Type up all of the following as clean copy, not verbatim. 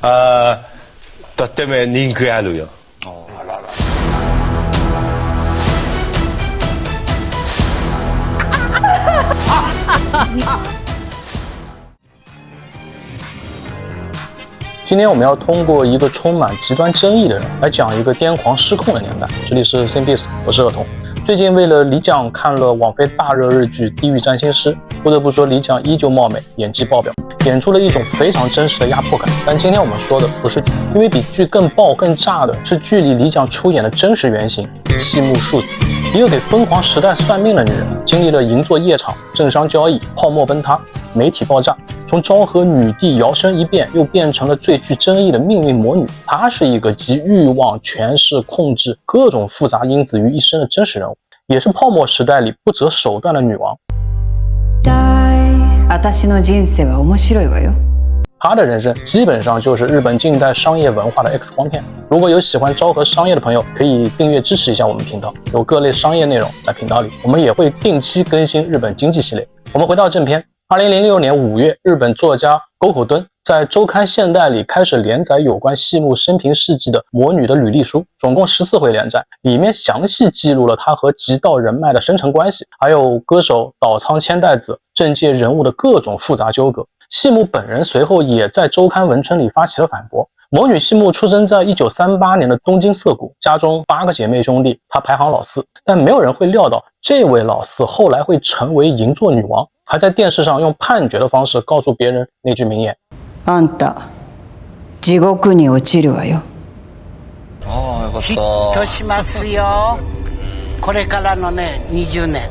とっても人気あるよ。今天我们要通过一个充满极端争議的人來講一個癲狂失控的年代。這裡是 Simbiz， 我是樂童。最近為了李獎看了網飛大熱日劇《地獄占星師》，不得不說李獎依舊貌美，演技爆表，演出了一種非常真實的壓迫感。但今天我們說的不是劇，因為比劇更爆更炸的是劇裡李獎出演的真實原型細木樹子，一個給瘋狂時代算命的女人，經歷了銀座夜場、政商交易、泡沫崩塌、媒體爆炸，從昭和女帝搖身一變，又變成了最具爭議的命運魔女。她是一個集慾望、權勢、控制各種複雜因子於一身的真實人物，也是泡沫時代裡不擇手段的女王。她的人生基本上就是日本近代商業文化的 X 光片。如果有喜歡昭和商業的朋友，可以訂閱支持一下我們頻道，有各類商業內容在頻道裡，我們也會定期更新日本經濟系列。我們回到正片。2006年5月，日本作家溝口敦在週刊現代裡開始連載有關細木生平事跡的魔女的履歷書，總共14回連載，裡面詳細記錄了她和極道人脈的深層關係，還有歌手島倉千代子、政界人物的各種複雜糾葛。細木本人隨後也在週刊文春裡發起了反駁。魔女細木出生在1938年的東京澀谷，家中8個姐妹兄弟，她排行老4，但沒有人會料到這位老4後來會成為銀座女王，還在電視上用判決的方式告訴別人那句名言：あんた地獄に落ちるわよ。ヒットしますよ。これからのね20年。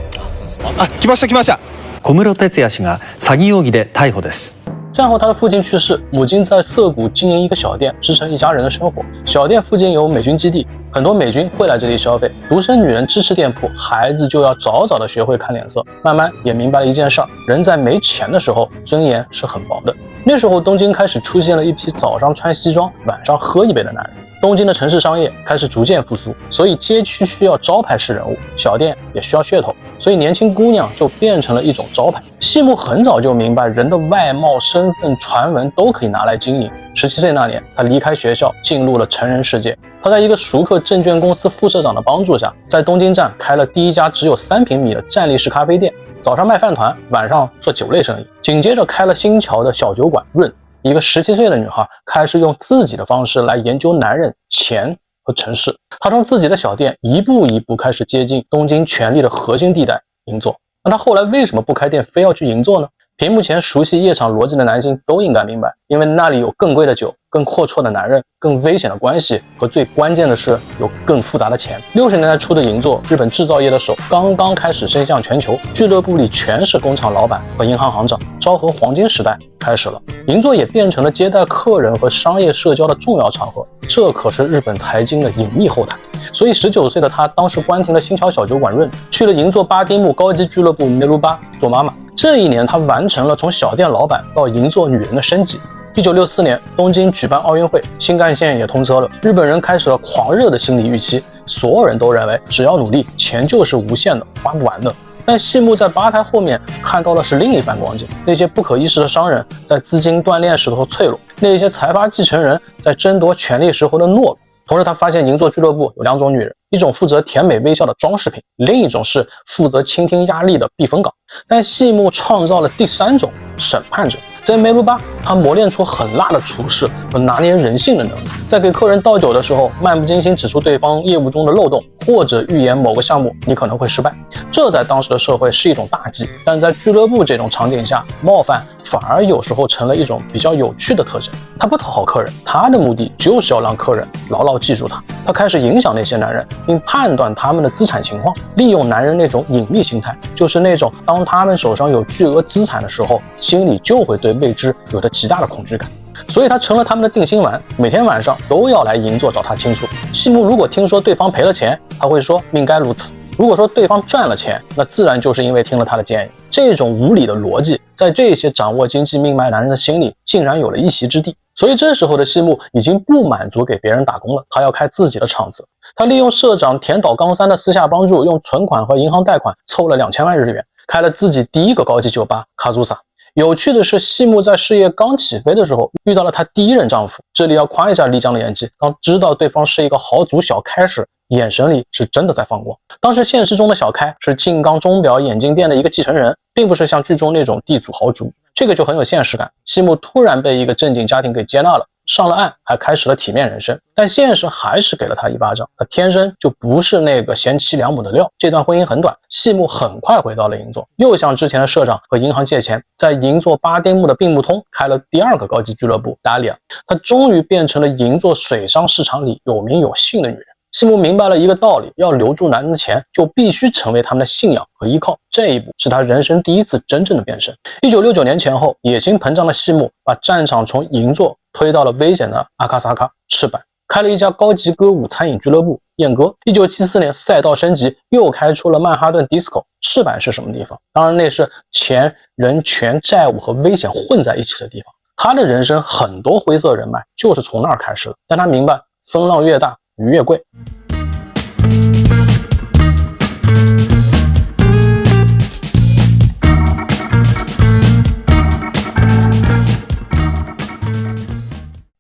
来ました小室哲哉氏が詐欺容疑で逮捕です。戰後他的父親去世，母親在澀谷經營一個小店，支撐一家人的生活。小店附近有美軍基地，很多美軍會來這裡消費。獨生女人支持店鋪，孩子就要早早的學會看臉色。慢慢也明白了一件事兒，人在沒錢的時候，尊嚴是很薄的。那時候東京開始出現了一批早上穿西裝，晚上喝一杯的男人。東京的城市商業開始逐漸復甦，所以街區需要招牌式人物，小店也需要噱頭，所以年輕姑娘就變成了一種招牌。細木很早就明白，人的外貌、身份、傳聞都可以拿來經營。17歲那年，他離開學校，進入了成人世界。他在一個熟客證券公司副社長的幫助下，在東京站開了第一家只有3平米的站立式咖啡店，早上賣飯糰，晚上做酒類生意。緊接着開了新橋的小酒館潤。一個17歲的女孩開始用自己的方式來研究男人、錢和城市。她從自己的小店一步一步開始接近東京權力的核心地帶銀座。那她後來為什麼不開店，非要去銀座呢？屏幕前熟悉夜場邏輯的男性都應該明白，因為那裡有更貴的酒、更闊綽的男人、更危險的關係和最關鍵的是有更複雜的錢。60年代初的銀座，日本製造業的手剛剛開始伸向全球，俱樂部裡全是工廠老闆和銀行行長，昭和黃金時代開始了。銀座也變成了接待客人和商業社交的重要場合，這可是日本財經的隱秘後台。所以19歲的他當時關停了新橋小酒館潤，去了銀座巴丁木高級俱樂部梅魯巴做媽媽。這一年，他完成了從小店老闆到銀座女人的升級。1964年，東京舉辦奧運會，新幹線也通車了，日本人開始了狂熱的心理預期，所有人都認為只要努力，錢就是無限的，花不完的。但細木在吧台後面看到的是另一番光景，那些不可一世的商人在資金斷鏈時候的脆弱，那些財閥繼承人在爭奪權力時候的懦弱。同時他發現銀座俱樂部有2種女人，一種負責甜美微笑的裝飾品，另一種是負責傾聽壓力的避風港。但細木創造了第3種，審判者。在梅魯巴，他磨練出很辣的處事和拿捏人性的能力，在給客人倒酒的時候，漫不經心指出對方業務中的漏洞，或者預言某個項目你可能會失敗。這在當時的社會是一種大忌，但在俱樂部這種場景下，冒犯反而有時候成了一種比較有趣的特徵。他不討好客人，他的目的就是要讓客人牢牢記住他。他開始影響那些男人，並判斷他們的資產情況，利用男人那種隱秘心態，就是那種當他們手上有巨額資產的時候，心裡就會對未知有着極大的恐懼感。所以他成了他們的定心丸，每天晚上都要來銀座找他傾訴。細木如果聽說對方賠了錢，他會說命該如此；如果說對方賺了錢，那自然就是因為聽了他的建議。這種無理的邏輯，在這些掌握經濟命脈男人的心裡，竟然有了一席之地。所以這時候的細木已經不滿足給別人打工了，他要開自己的廠子。他利用社長田島剛三的私下幫助，用存款和銀行貸款湊了2000萬日元，開了自己第一個高級酒吧卡祖薩。有趣的是，細木在事業剛起飛的时候遇到了她第一任丈夫，這裡要誇一下麗江的演技，當知道對方是一個豪族小開時，眼神裡是真的在放光。當時现實中的小開是靜岡鐘錶眼鏡店的一個繼承人，並不是像劇中那種地主豪族，這個就很有現實感。細木突然被一個正經家庭給接納了，上了岸，還開始了體面人生，但現實還是給了他一巴掌，他天生就不是那個贤妻良母的料。這段婚姻很短，細木很快回到了銀座，又向之前的社長和銀行借錢，在銀座巴丁木的并木通開了第2個高級俱樂部達利亞，她終於變成了銀座水上市場裡有名有姓的女人。細木明白了一個道理，要留住男人的錢，就必須成為他們的信仰和依靠。這一步是他人生第一次真正的變身。1969年前後，野心膨脹的細木把戰場從銀座推到了危險的阿卡薩卡赤坂，開了一家高級歌舞餐飲俱樂部燕歌。1974年賽道升級，又開出了曼哈頓 Disco。赤坂是什麼地方？當然那是錢、人權、債務和危險混在一起的地方。他的人生很多灰色人脈就是從那兒開始的，但他明白風浪越大魚越貴。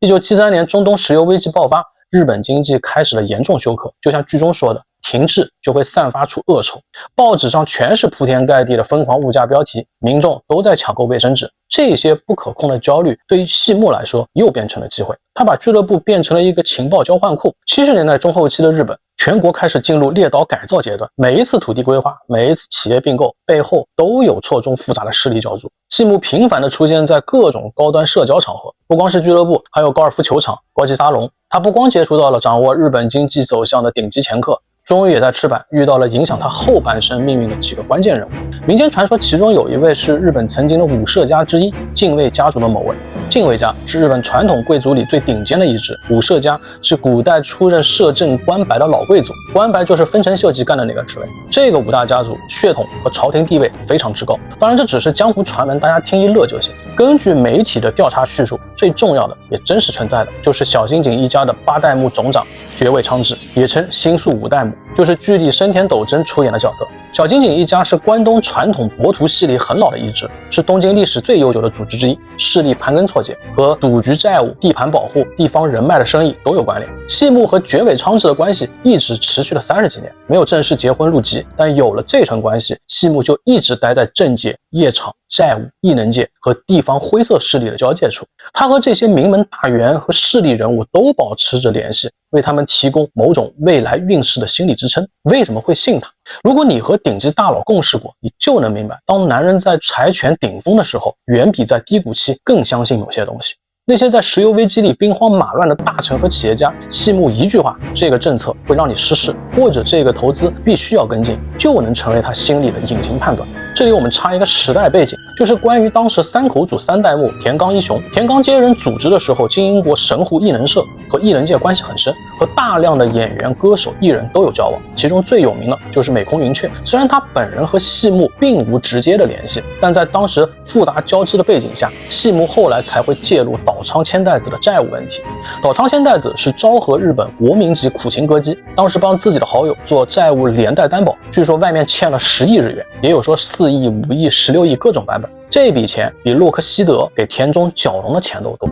1973年中東石油危機爆發，日本經濟開始了嚴重休克，就像劇中說的，停滯就會散發出惡臭。報紙上全是鋪天蓋地的瘋狂物價標題，民眾都在搶購衛生紙。這些不可控的焦慮對於細木來說又變成了機會，他把俱樂部變成了一個情報交換庫。70年代中後期的日本，全國開始進入列島改造階段，每一次土地規劃，每一次企業併購背後都有錯綜複雜的勢力角逐。細木頻繁地出現在各種高端社交場合，不光是俱樂部，還有高爾夫球場、高級沙龍。他不光接觸到了掌握日本經濟走向的頂級掮客，終於也在赤坂遇到了影響他後半生命運的幾個關鍵人物。民間傳說其中有一位是日本曾經的武社家之一，近衛家族的某位。近衛家是日本傳統貴族裡最頂尖的一支，武社家是古代出任摄政官白的老貴族，官白就是丰臣秀吉幹的那個職位。這個五大家族血統和朝廷地位非常之高，當然這只是江湖傳聞，大家聽一樂就行。根據媒体的調查敘述，最重要的也真實存在的就是小金井一家的8代目總長絕尾昌治，也稱新宿5代目，就是剧裡生田斗真出演的角色。小金井一家是關東傳統博图系裡很老的一支，是東京歷史最悠久的組織之一，勢力盘根錯節，和賭局債務、地盤保護、地方人脈的生意都有關聯。細木和絕尾昌治的關係一直持續了30幾年，沒有正式結婚入籍，但有了這層關係，細木就一直待在政界、業場、債務、藝能界和地方灰色勢力的交界處。他和這些名門大員和勢力人物都保持着聯繫，為他們提供某種未來運勢的心理支撐。為什麼會信他？如果你和頂級大佬共事過，你就能明白，當男人在財權頂峰的時候，遠比在低谷期更相信某些東西。那些在石油危機裡兵荒馬亂的大臣和企業家，細木一句話，這個政策會讓你失勢，或者這個投資必須要跟進，就能成為他心裡的隱形判斷。這裡我們插一個時代背景，就是關於當時三口組3代目田岡一雄。田岡接任組織的時候，經營過神戶藝能社，和藝能界關係很深，和大量的演員、歌手、藝人都有交往。其中最有名的就是美空雲雀。雖然他本人和細木並無直接的聯繫，但在當時複雜交織的背景下，細木後來才會介入島倉千代子的債務問題。島倉千代子是昭和日本国民級苦情歌姬，當時帮自己的好友做債務连带担保，据說外面欠了10億日元，也有说4億、5億、16億各種版本。這筆錢比洛克希德給田中角榮的錢都多。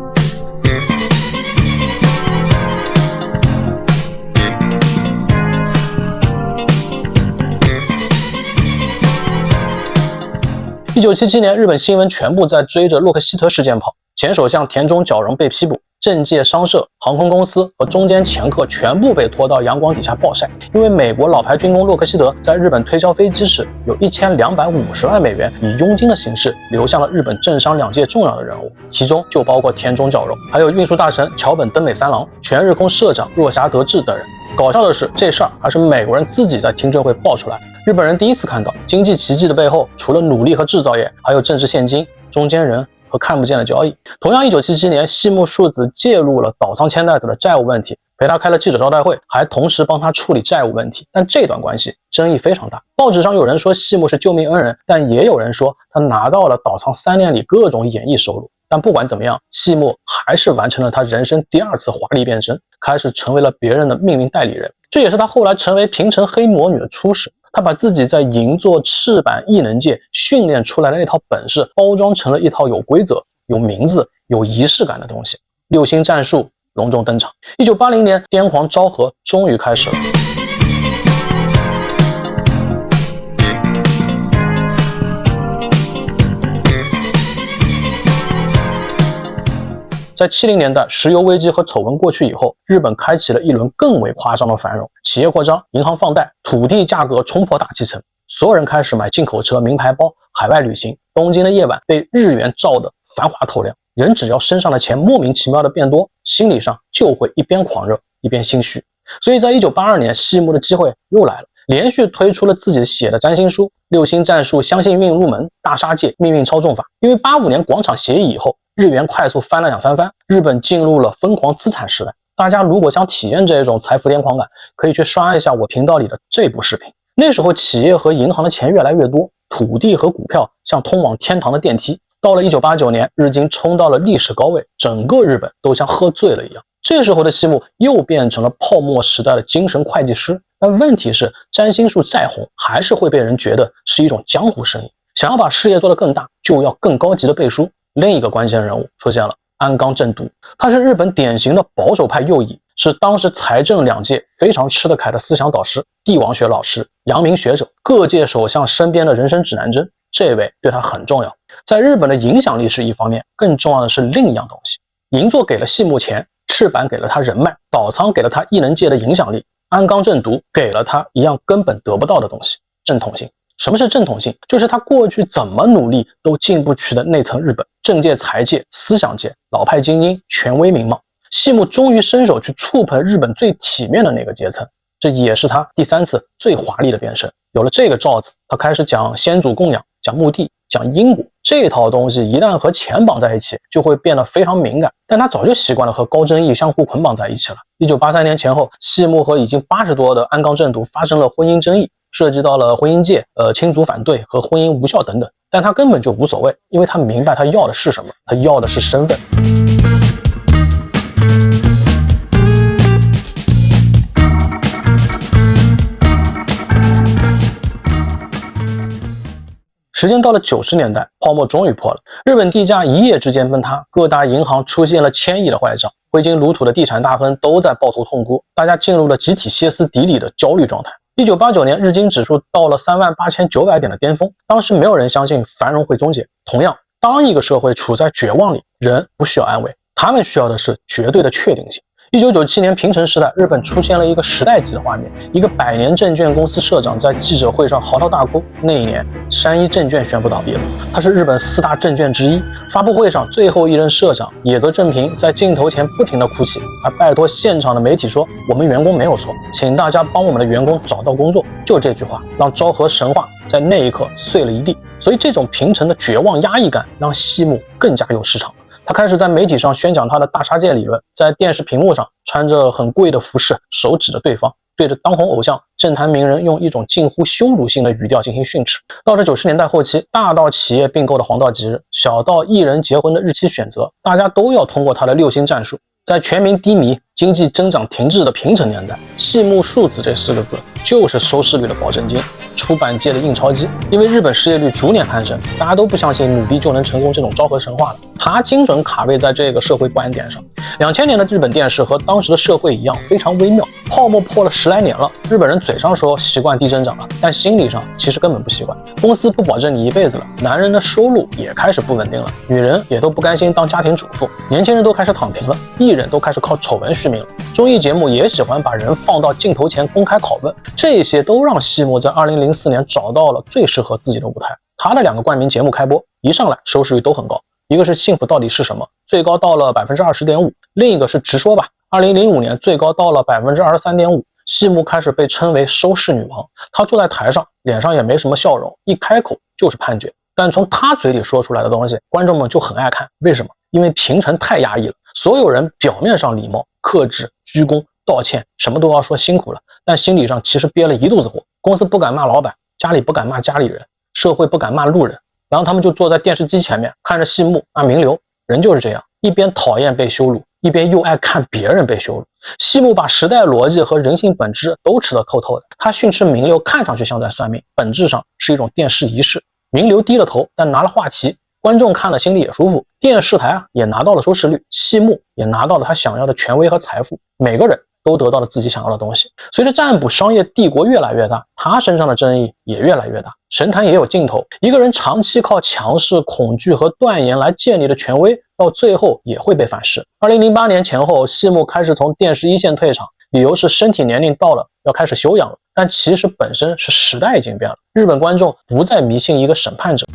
1977年，日本新聞全部在追着洛克希德事件跑，前首相田中角榮被批捕，政界、商社、航空公司和中間掮客全部被拖到陽光底下暴曬。因為美國老牌軍工洛克希德在日本推銷飛機時，有1250萬美元以佣金的形式流向了日本政商兩界重要的人物，其中就包括田中角榮，還有運輸大臣橋本登美三郎、全日空社長若霞德志等人。搞笑的是，這事兒還是美國人自己在聽證會爆出來，日本人第一次看到經濟奇蹟的背後，除了努力和制造業，還有政治獻金、中間人和看不見的交易。同樣1977年，細木樹子介入了島倉千代子的債務問題，陪他開了記者招待會，還同時幫他處理債務問題。但這段關係爭議非常大，報紙上有人說細木是救命恩人，但也有人說他拿到了島倉3年裡各種演藝收入。但不管怎麼樣，細木還是完成了他人生第2次華麗變身，開始成為了別人的命運代理人。這也是他後來成為平成黑魔女的初始。他把自己在银座赤坂艺能界训練出來的那套本事包裝成了一套有規則、有名字、有儀式感的東西。六星戰術隆重登場。1980年，癲狂昭和終於開始了。在70年代，石油危機和醜聞過去以後，日本開啟了一輪更為誇張的繁榮，企業擴張，銀行放貸，土地價格衝破大氣層，所有人開始買進口車、名牌包，海外旅行。東京的夜晚被日元照得繁華透亮，人只要身上的錢莫名其妙的變多，心理上就會一邊狂熱一邊心虛。所以在1982年，細木的機會又來了，連續推出了自己寫的占星書《六星戰術相信運入門》《大殺戒命運操縱法》。因為85年廣場協議以後，日元快速翻了2-3番，日本進入了瘋狂資產時代。大家如果想體驗這種財富癲狂感，可以去刷一下我頻道裡的這部視頻。那時候企業和銀行的錢越來越多，土地和股票像通往天堂的電梯。到了1989年，日經衝到了歷史高位，整個日本都像喝醉了一樣。這時候的細木又變成了泡沫時代的精神會計師。但問題是，占星術再紅，還是會被人覺得是一種江湖生意。想要把事業做得更大，就要更高級的背書。另一個關鍵人物出現了，安岡正讀。他是日本典型的保守派右翼，是當時財政兩界非常吃得開的思想導師、帝王學老師、陽明學者，各界首相身邊的人生指南針。這位對他很重要，在日本的影響力是一方面，更重要的是另一樣東西。銀座給了細木錢，赤坂給了他人脈，島倉給了他藝能界的影響力，安岡正讀給了他一樣根本得不到的東西：正統性。什麼是正統性？就是他過去怎麼努力都進不去的那層日本政界、財界、思想界、老派精英、權威名望。細木終於伸手去觸碰日本最體面的那個階層，這也是他第3次最華麗的變身。有了這個罩子，他開始講先祖供養，講墓地，講因果。這套東西一旦和錢綁在一起，就會變得非常敏感。但他早就習慣了和高爭議相互捆綁在一起了。1983年前後，細木和已經80多的安岡正讀發生了婚姻爭議，涉及到了婚姻界、親族反對和婚姻無效等等。但他根本就無所謂，因為他明白他要的是什麼，他要的是身份。时间到了90年代，泡沫終於破了，日本地價一夜之間崩塌，各大銀行出現了1000億的壞賬，揮金如土的地產大亨都在抱頭痛哭，大家進入了集體歇斯底里的焦慮狀態。1989年，日經指數到了38900點的巔峰，當時沒有人相信繁榮會終結。同樣，當一個社會處在絕望裡，人不需要安慰，他們需要的是絕對的確定性。1997年平成時代，日本出現了一個時代級的畫面，一個百年證券公司社長在記者會上嚎啕大哭。那一年，山一證券宣布倒閉了，它是日本4大證券之一。發布會上，最後一任社長野澤正平在鏡頭前不停地哭泣，還拜托現場的媒體說：“我們員工沒有錯，請大家幫我們的員工找到工作。”就這句話，讓昭和神話在那一刻碎了一地。所以，這種平成的絕望壓抑感，讓細木更加有市場。他開始在媒體上宣講他的大殺戒理論，在電視屏幕上穿着很貴的服飾，手指着對方，對着當紅偶像、政壇名人用一種近乎羞辱性的語調進行訓斥。到了90年代後期，大到企業併購的黃道吉日，小到藝人結婚的日期選擇，大家都要通過他的6星戰術。在全民低迷、經濟增長停滯的平成年代，細木數字這4個字就是收視率的保證金，出版界的印鈔機。因為日本失業率逐年攀升，大家都不相信努力就能成功這種昭和神話了。他精準卡位在這個社會不安點上。2000年的日本電視和當時的社會一樣，非常微妙。泡沫破了10來年了，日本人嘴上說習慣低增長了，但心理上其實根本不習慣。公司不保證你一輩子了，男人的收入也開始不穩定了，女人也都不甘心当家庭主婦，年輕人都開始躺平了，藝人都開始靠醜聞續命了，綜藝節目也喜歡把人放到鏡頭前公開拷問，這些都讓細木在2004年找到了最適合自己的舞台。他的2個冠名節目開播，一上來收視率都很高，一個是幸福到底是什麼，最高到了 20.5%， 另一個是直說吧，2005年最高到了 23.5%。細木開始被稱為收视女王，她坐在台上，臉上也沒什麼笑容，一開口就是判決，但從她嘴裡說出來的東西，觀眾們就很愛看。為什麼？因為平成太壓抑了，所有人表面上禮貌、克制、鞠躬、道歉，什麼都要說辛苦了，但心理上其實憋了一肚子火。公司不敢罵老闆，家裡不敢罵家裡人，社會不敢罵路人，然後他們就坐在電視機前面看着細木罵名流。人就是這樣，一邊討厭被羞辱，一邊又愛看別人被羞辱。細木把时代邏輯和人性本質都吃得透透的。他訓斥名流看上去像在算命，本質上是一種電視儀式。名流低了頭，但拿了話題，觀眾看了心裡也舒服。電視台也拿到了收視率，細木也拿到了他想要的權威和財富。每個人都得到了自己想要的東西。隨着占卜商業帝國越來越大，他身上的爭議也越來越大。神壇也有盡頭，一個人長期靠強勢、恐懼和斷言來建立的權威，到最後也會被反噬。2008年前後，細木開始從電視一線退場，理由是身體年齡到了，要開始休養了。但其實本身是時代已經變了，日本觀眾不再迷信一個審判者。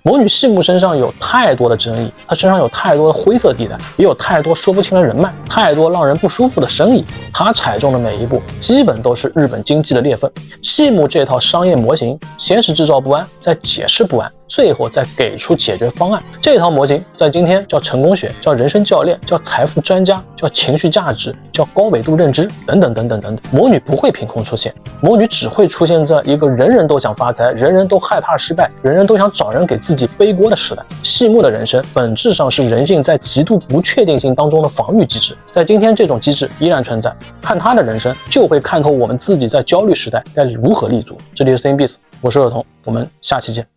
魔女細木身上有太多的爭議，她身上有太多的灰色地带，也有太多說不清的人脈，太多讓人不舒服的生意。她踩中的每一步，基本都是日本經濟的裂缝。細木這套商業模型，先是制造不安，再解釋不安，最後再給出解決方案。這套模型在今天叫成功學，叫人生教練，叫財富專家，叫情緒價值，叫高維度認知，等等等等等等。魔女不會憑空出現，魔女只會出現在一個人人都想發財，人人都害怕失敗，人人都想找人給自己背鍋的時代。細木的人生本質上是人性在極度不確定性當中的防禦機制，在今天這種機制依然存在。看他的人生，就會看透我們自己在焦慮時代該如何立足。這裡是 CNBIS，我是兒童，我們下期見。